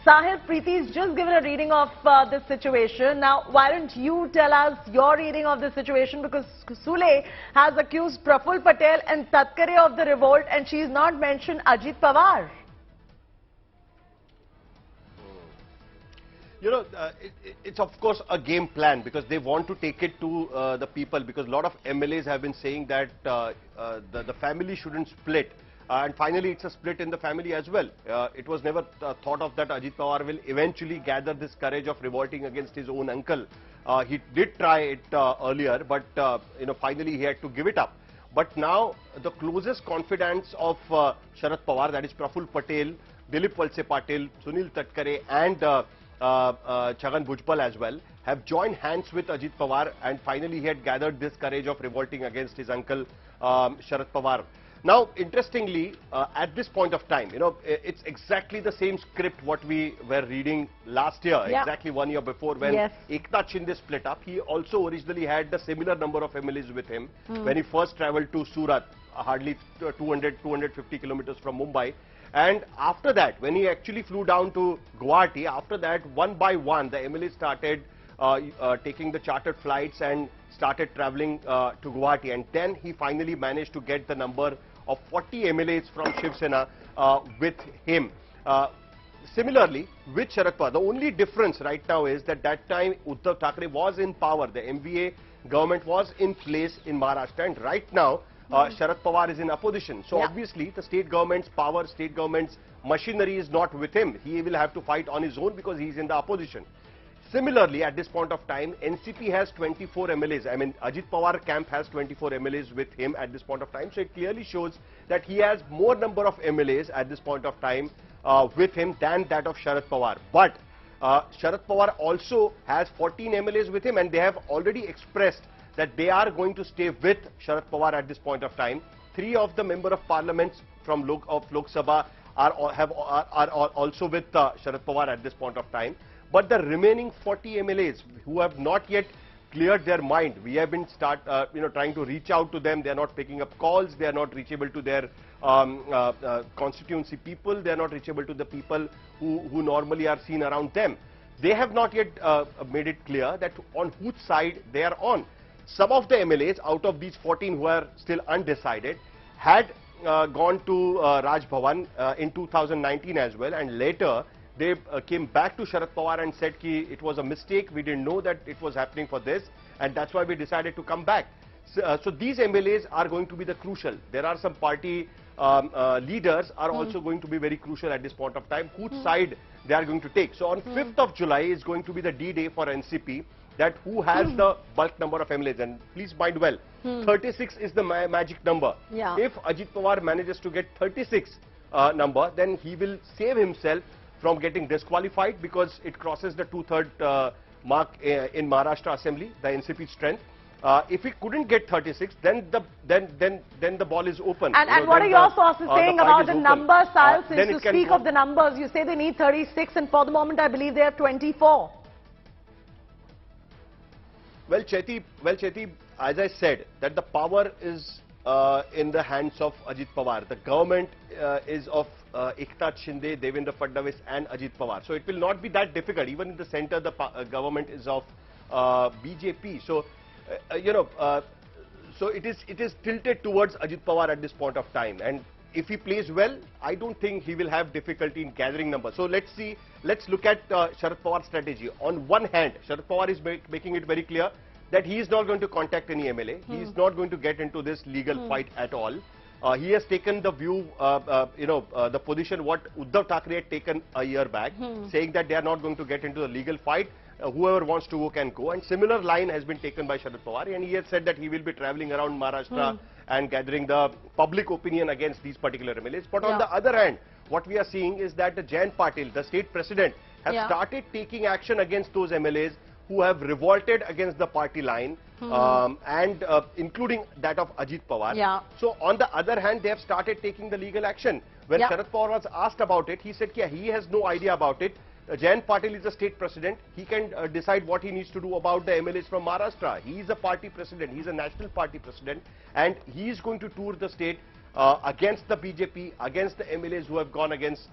Sahil, Preeti's just given a reading of the situation. Now, why don't you tell us your reading of the situation? Because Sule has accused Praful, Patel and Tatkare of the revolt, and she's not mentioned Ajit Pawar. You know, it's of course a game plan because they want to take it to the people, because a lot of MLAs have been saying that the family shouldn't split. And finally, it's a split in the family as well. It was never thought of that Ajit Pawar will eventually gather this courage of revolting against his own uncle. He did try it earlier, but you know, finally he had to give it up. But now the closest confidants of Sharad Pawar, that is Praful Patel, Dilip Walse Patil, Sunil Tatkare and Chhagan Bhujbal as well, have joined hands with Ajit Pawar, and finally he had gathered this courage of revolting against his uncle Sharad Pawar. Now, interestingly, at this point of time, you know, it's exactly the same script what we were reading last year, exactly 1 year before, when Eknath Shinde split up. He also originally had a similar number of MLAs with him when he first travelled to Surat, hardly 250 kilometers from Mumbai. And after that, when he actually flew down to Guwahati, after that, one by one, the MLAs started taking the chartered flights and started travelling to Guwahati. And then he finally managed to get the number of 40 MLAs from Shiv Sena with him. Similarly, with Sharad Pawar, the only difference right now is that time Uddhav Thackeray was in power. The MVA government was in place in Maharashtra, and right now Sharad Pawar is in opposition. So obviously the state government's power, state government's machinery is not with him. He will have to fight on his own because he is in the opposition. Similarly, at this point of time, NCP has 24 MLAs. I mean, Ajit Pawar camp has 24 MLAs with him at this point of time. So it clearly shows that he has more number of MLAs at this point of time with him than that of Sharad Pawar. But Sharad Pawar also has 14 MLAs with him, and they have already expressed that they are going to stay with Sharad Pawar at this point of time. 3 of the member of parliaments from Lok Sabha are also with Sharad Pawar at this point of time. But the remaining 40 MLAs who have not yet cleared their mind, we have been trying to reach out to them. They are not picking up calls. They are not reachable to their constituency people. They are not reachable to the people who normally are seen around them. They have not yet made it clear that on whose side they are on. Some of the MLAs out of these 14 who are still undecided had gone to Raj Bhavan in 2019 as well, and later they came back to Sharad Pawar and said that it was a mistake, we didn't know that it was happening for this, and that's why we decided to come back. So these MLAs are going to be the crucial. There are some party leaders are also going to be very crucial at this point of time, whose side they are going to take. So on 5th of July is going to be the D-Day for NCP, that who has the bulk number of MLAs. And please mind well, 36 is the magic number. If Ajit Pawar manages to get 36 number, then he will save himself from getting disqualified, because it crosses the 2/3 mark in Maharashtra Assembly, the NCP strength. If he couldn't get 36, then the ball is open. And what are your sources saying about the numbers, Sahil? Since you speak of the numbers, you say they need 36, and for the moment I believe they are 24. Well, Chaiti, as I said, that the power is in the hands of Ajit Pawar. The government is of Eknath Shinde, Devendra Fadnavis and Ajit Pawar. So it will not be that difficult. Even in the center, the government is of BJP. So, so it is tilted towards Ajit Pawar at this point of time. And if he plays well, I don't think he will have difficulty in gathering numbers. So let's see, let's look at Sharad Pawar's strategy. On one hand, Sharad Pawar is making it very clear that he is not going to contact any MLA. He is not going to get into this legal fight at all. He has taken the view, the position what Uddhav Thackeray had taken a year back, saying that they are not going to get into the legal fight. Whoever wants to go can go. And similar line has been taken by Sharad Pawar, and he has said that he will be travelling around Maharashtra and gathering the public opinion against these particular MLAs. But on the other hand, what we are seeing is that the Jayant Patil, the state president, has started taking action against those MLAs who have revolted against the party line, and including that of Ajit Pawar. So on the other hand, they have started taking the legal action. When Sharad Pawar was asked about it, he said he has no idea about it. Jayant Patil is the state president. He can decide what he needs to do about the MLAs from Maharashtra. He is a party president. He is a national party president, and he is going to tour the state against the BJP, against the MLAs who have gone against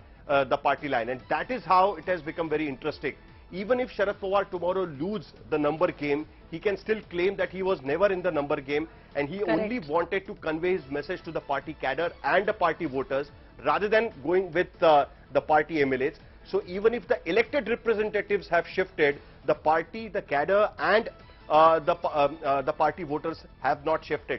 the party line. And that is how it has become very interesting. Even if Sharad Pawar tomorrow lose the number game, he can still claim that he was never in the number game, and he only wanted to convey his message to the party cadre and the party voters rather than going with the party MLAs. So even if the elected representatives have shifted, the party, the cadre and the party voters have not shifted.